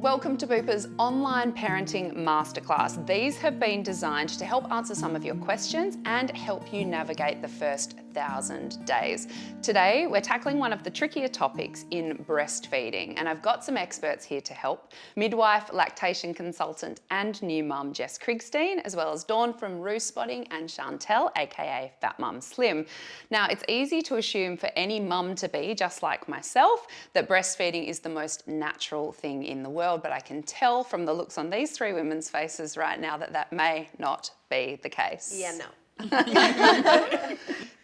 Welcome to Bupa's online parenting masterclass. These have been designed to help answer some of your questions and help you navigate the first 1,000 days. Today, we're tackling one of the trickier topics in breastfeeding, and I've got some experts here to help. Midwife, lactation consultant, and new mum Jess Krigstein, as well as Dawn from Roo Spotting and Chantel, aka Fat Mum Slim. Now, it's easy to assume for any mum to be, just like myself, that breastfeeding is the most natural thing in the world, but I can tell from the looks on these three women's faces right now that that may not be the case. Yeah, no.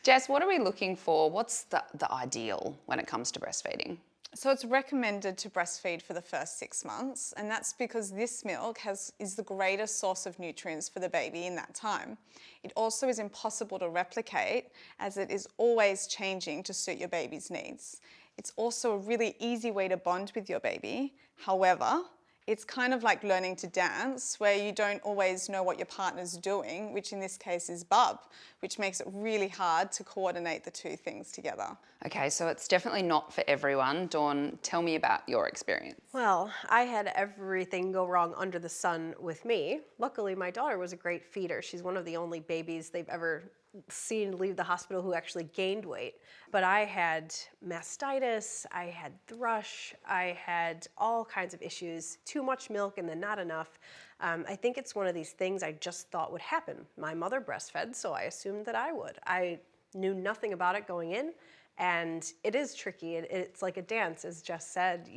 Jess, what are we looking for? What's the ideal when it comes to breastfeeding? So it's recommended to breastfeed for the first 6 months, and that's because this milk is the greatest source of nutrients for the baby in that time. It also is impossible to replicate as it is always changing to suit your baby's needs. It's also a really easy way to bond with your baby. However, it's kind of like learning to dance where you don't always know what your partner's doing, which in this case is bub, which makes it really hard to coordinate the two things together. Okay, so it's definitely not for everyone. Dawn, tell me about your experience. Well, I had everything go wrong under the sun with me. Luckily, my daughter was a great feeder. She's one of the only babies they've ever seen leave the hospital who actually gained weight. But I had mastitis, I had thrush, I had all kinds of issues, too much milk and then not enough. I think it's one of these things I just thought would happen. My mother breastfed, so I assumed that I would. I knew nothing about it going in, and it is tricky. It's like a dance, as Jess said.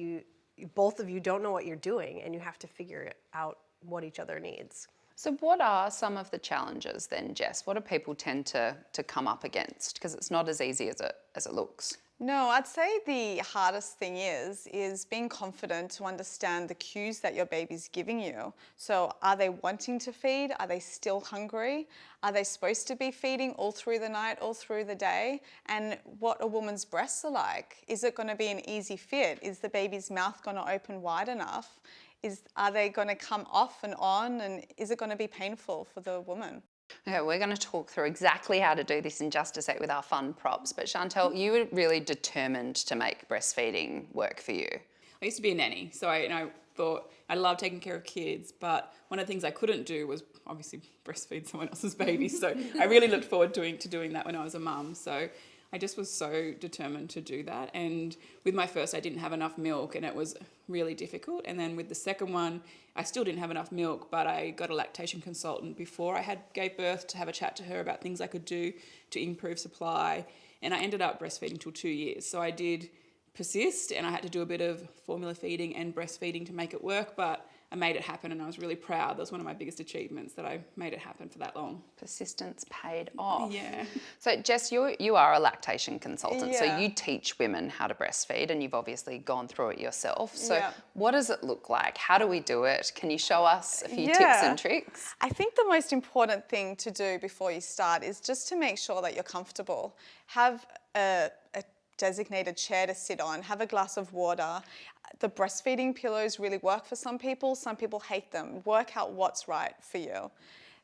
Both of you don't know what you're doing, and you have to figure out what each other needs. So what are some of the challenges then, Jess? What do people tend to come up against? Because it's not as easy as it looks. No, I'd say the hardest thing is being confident to understand the cues that your baby's giving you. So are they wanting to feed? Are they still hungry? Are they supposed to be feeding all through the night, all through the day? And what a woman's breasts are like. Is it going to be an easy fit? Is the baby's mouth going to open wide enough? Are they going to come off and on, and is it going to be painful for the woman? Okay, we're going to talk through exactly how to do this in just a sec with our fun props. But Chantel, you were really determined to make breastfeeding work for you. I used to be a nanny, so I thought I loved taking care of kids, but one of the things I couldn't do was obviously breastfeed someone else's baby. So I really looked forward to doing that when I was a mum. So I just was so determined to do that. And with my first, I didn't have enough milk, and it was really difficult. And then with the second one, I still didn't have enough milk, but I got a lactation consultant before I gave birth to have a chat to her about things I could do to improve supply. And I ended up breastfeeding till 2 years. So I did persist, and I had to do a bit of formula feeding and breastfeeding to make it work, but I made it happen, and I was really proud. That was one of my biggest achievements, that I made it happen for that long. Persistence paid off. Yeah. So Jess, you are a lactation consultant, so Yeah. you teach women how to breastfeed, and you've obviously gone through it yourself. So Yeah. what does it look like? How do we do it? Can you show us a few tips Yeah. and tricks? I think the most important thing to do before you start is just to make sure that you're comfortable. Have a designated chair to sit on, have a glass of water. The breastfeeding pillows really work for some people hate them. Work out what's right for you.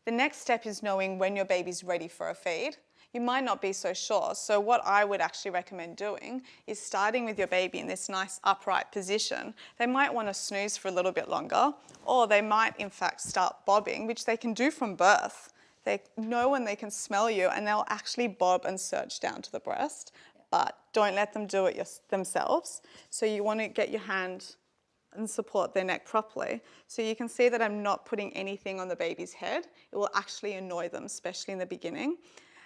The next step is knowing when your baby's ready for a feed. You might not be so sure, so what I would actually recommend doing is starting with your baby in this nice upright position. They might want to snooze for a little bit longer, or they might in fact start bobbing, which they can do from birth. They know when they can smell you, and they'll actually bob and surge down to the breast. But don't let them do it themselves. So you want to get your hand and support their neck properly. So you can see that I'm not putting anything on the baby's head. It will actually annoy them, especially in the beginning.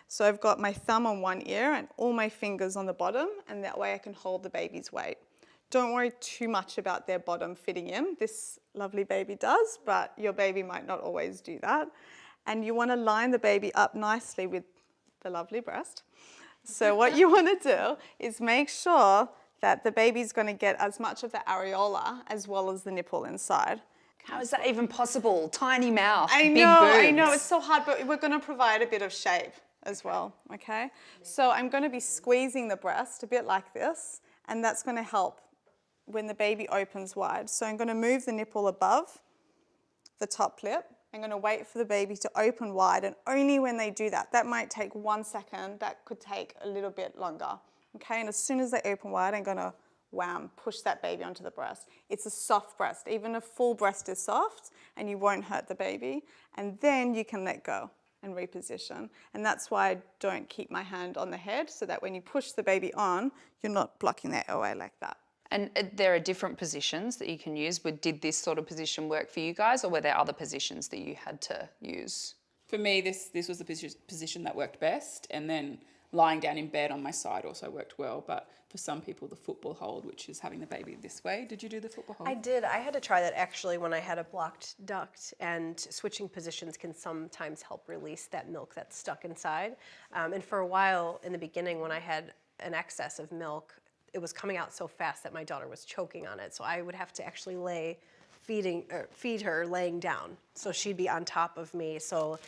So I've got my thumb on one ear and all my fingers on the bottom, and that way I can hold the baby's weight. Don't worry too much about their bottom fitting in. This lovely baby does, but your baby might not always do that. And you want to line the baby up nicely with the lovely breast. So what you want to do is make sure that the baby's going to get as much of the areola as well as the nipple inside. How is that even possible? Tiny mouth, I big know, boobs. it's so hard, but we're going to provide a bit of shape as well, okay? So I'm going to be squeezing the breast a bit like this, and that's going to help when the baby opens wide. So I'm going to move the nipple above the top lip. I'm going to wait for the baby to open wide, and only when they do that, that might take 1 second, that could take a little bit longer, okay? And as soon as they open wide, I'm going to wham, push that baby onto the breast. It's a soft breast. Even a full breast is soft and you won't hurt the baby. And then you can let go and reposition. And that's why I don't keep my hand on the head, so that when you push the baby on, you're not blocking their airway like that. And there are different positions that you can use. But did this sort of position work for you guys, or were there other positions that you had to use? For me, this was the position that worked best, and then lying down in bed on my side also worked well. But for some people, the football hold, which is having the baby this way. Did you do the football hold? I did. I had to try that actually when I had a blocked duct, and switching positions can sometimes help release that milk that's stuck inside. And for a while in the beginning, when I had an excess of milk, it was coming out so fast that my daughter was choking on it. So I would have to actually feed her laying down. So she'd be on top of me. So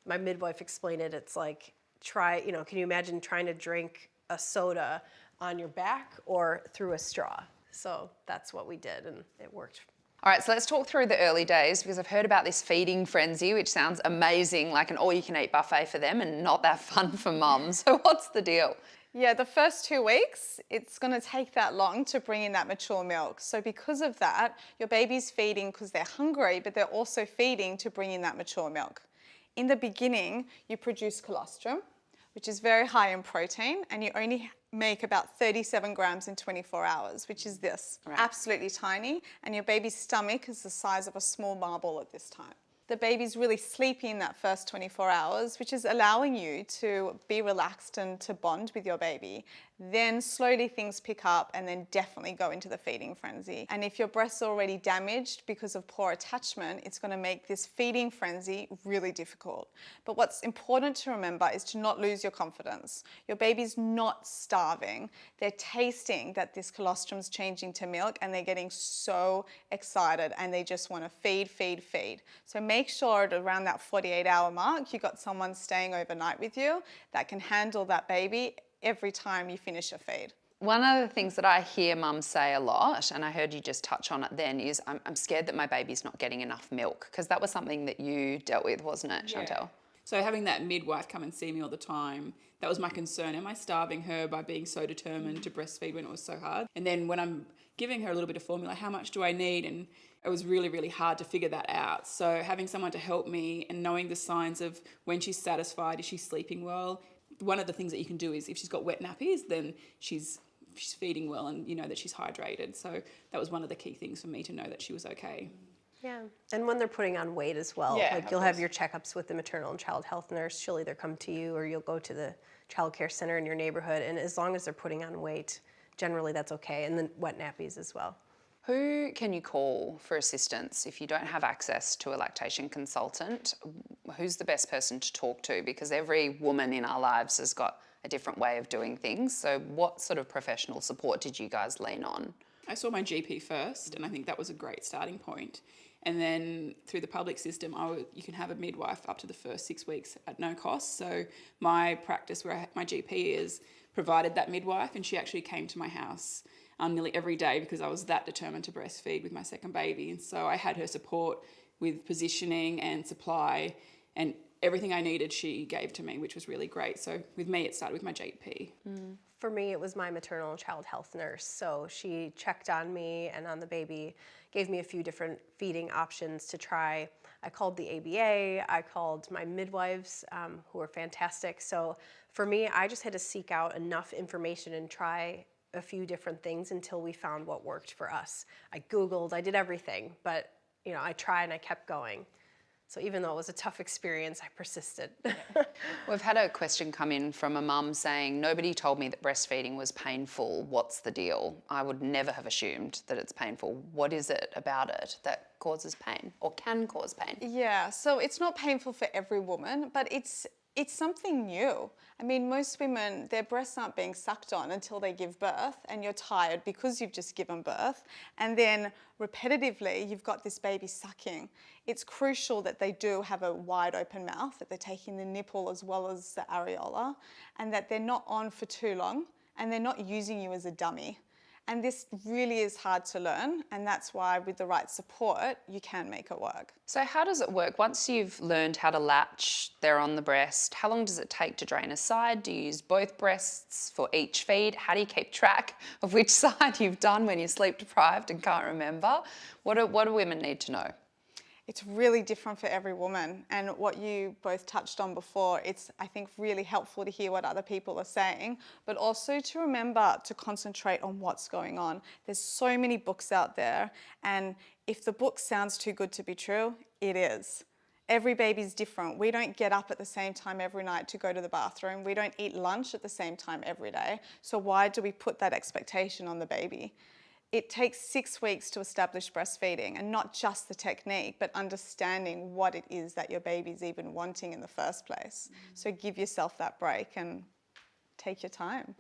my midwife explained it. It's like, can you imagine trying to drink a soda on your back or through a straw? So that's what we did, and it worked. All right, so let's talk through the early days, because I've heard about this feeding frenzy, which sounds amazing, like an all-you-can-eat buffet for them and not that fun for mum. So what's the deal? Yeah, the first 2 weeks, it's going to take that long to bring in that mature milk. So because of that, your baby's feeding because they're hungry, but they're also feeding to bring in that mature milk. In the beginning, you produce colostrum, which is very high in protein, and you only make about 37 grams in 24 hours, which is this. Right. Absolutely tiny, and your baby's stomach is the size of a small marble at this time. The baby's really sleepy in that first 24 hours, which is allowing you to be relaxed and to bond with your baby. Then slowly things pick up, and then definitely go into the feeding frenzy. And if your breast's already damaged because of poor attachment, it's going to make this feeding frenzy really difficult. But what's important to remember is to not lose your confidence. Your baby's not starving. They're tasting that this colostrum's changing to milk, and they're getting so excited, and they just want to feed, feed, feed. So make sure at around that 48-hour mark, you got someone staying overnight with you that can handle that baby every time you finish a feed. One of the things that I hear mums say a lot, and I heard you just touch on it then, is I'm scared that my baby's not getting enough milk, because that was something that you dealt with, wasn't it, Chantel? Yeah. So having that midwife come and see me all the time, that was my concern. Am I starving her by being so determined to breastfeed when it was so hard? And then when I'm giving her a little bit of formula, how much do I need? And it was really, really hard to figure that out. So having someone to help me and knowing the signs of when she's satisfied, is she sleeping well? One of the things that you can do is if she's got wet nappies, then she's feeding well, and you know that she's hydrated. So that was one of the key things for me to know that she was okay. Yeah, and when they're putting on weight as well, like you'll have your checkups with the maternal and child health nurse. She'll either come to you or you'll go to the child care center in your neighborhood. And as long as they're putting on weight, generally that's okay. And then wet nappies as well. Who can you call for assistance if you don't have access to a lactation consultant? Who's the best person to talk to? Because every woman in our lives has got a different way of doing things. So what sort of professional support did you guys lean on? I saw my GP first, and I think that was a great starting point. And then through the public system, you can have a midwife up to the first 6 weeks at no cost. So my practice, where my GP is, provided that midwife, and she actually came to my house nearly every day because I was that determined to breastfeed with my second baby. And so I had her support with positioning and supply, and everything I needed she gave to me, which was really great. So with me, it started with my GP. For me, it was my maternal and child health nurse. So she checked on me and on the baby, gave me a few different feeding options to try. I called the ABA, I called my midwives, who were fantastic. So for me, I just had to seek out enough information and try a few different things until we found what worked for us. I Googled, I did everything, but I tried and I kept going. So even though it was a tough experience, I persisted. We've had a question come in from a mum saying, nobody told me that breastfeeding was painful. What's the deal? I would never have assumed that it's painful. What is it about it that causes pain or can cause pain? Yeah, so it's not painful for every woman, but it's something new. I mean, most women, their breasts aren't being sucked on until they give birth, and you're tired because you've just given birth. And then repetitively, you've got this baby sucking. It's crucial that they do have a wide open mouth, that they're taking the nipple as well as the areola, and that they're not on for too long, and they're not using you as a dummy. And this really is hard to learn, and that's why with the right support, you can make it work. So how does it work? Once you've learned how to latch there on the breast, how long does it take to drain a side? Do you use both breasts for each feed? How do you keep track of which side you've done when you're sleep deprived and can't remember? What do women need to know? It's really different for every woman, and what you both touched on before, it's, I think, really helpful to hear what other people are saying, but also to remember to concentrate on what's going on. There's so many books out there, and if the book sounds too good to be true, it is. Every baby's different. We don't get up at the same time every night to go to the bathroom. We don't eat lunch at the same time every day. So why do we put that expectation on the baby? It takes 6 weeks to establish breastfeeding, and not just the technique, but understanding what it is that your baby's even wanting in the first place. So give yourself that break and take your time.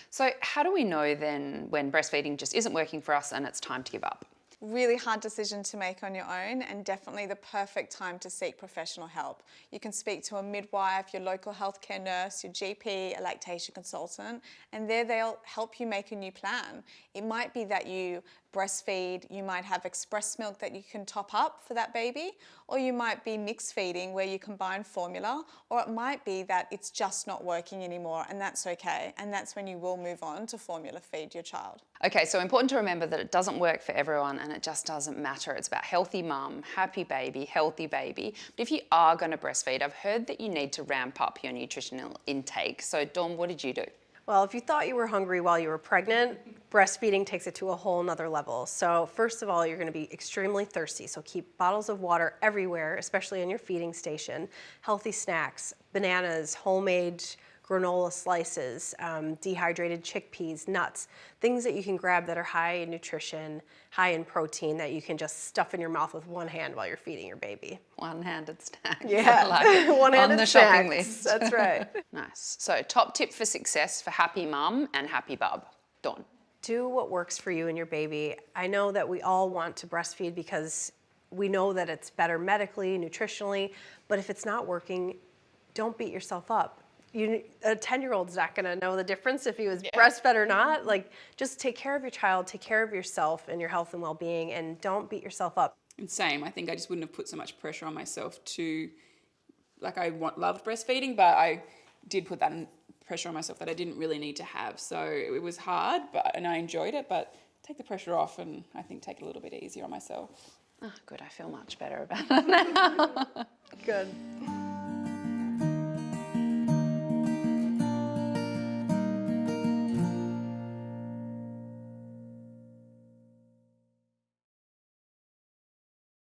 So how do we know then when breastfeeding just isn't working for us and it's time to give up? Really hard decision to make on your own, and definitely the perfect time to seek professional help. You can speak to a midwife, your local healthcare nurse, your GP, a lactation consultant, and there they'll help you make a new plan. It might be that you breastfeed, you might have express milk that you can top up for that baby, or you might be mixed feeding where you combine formula, or it might be that it's just not working anymore, and that's okay. And that's when you will move on to formula feed your child. Okay, so important to remember that it doesn't work for everyone and it just doesn't matter. It's about healthy mum, happy baby, healthy baby. But if you are going to breastfeed, I've heard that you need to ramp up your nutritional intake. So Dawn, what did you do? Well, if you thought you were hungry while you were pregnant, breastfeeding takes it to a whole nother level. So first of all, you're going to be extremely thirsty. So keep bottles of water everywhere, especially in your feeding station. Healthy snacks, bananas, homemade granola slices, dehydrated chickpeas, nuts, things that you can grab that are high in nutrition, high in protein, that you can just stuff in your mouth with one hand while you're feeding your baby. One-handed snacks. Yeah, I like it. one-handed On the snacks. shopping list. That's right. Nice. So top tip for success for happy mum and happy bub. Dawn. Do what works for you and your baby. I know that we all want to breastfeed because we know that it's better medically, nutritionally, but if it's not working, don't beat yourself up. A 10-year-old's not going to know the difference if he was breastfed or not. Like, just take care of your child, take care of yourself and your health and well-being, and don't beat yourself up. And same, I think I just wouldn't have put so much pressure on myself to, like, loved breastfeeding, but I did put that pressure on myself that I didn't really need to have. So it was hard, and I enjoyed it, but take the pressure off and I think take it a little bit easier on myself. Oh, good. I feel much better about it now. Good.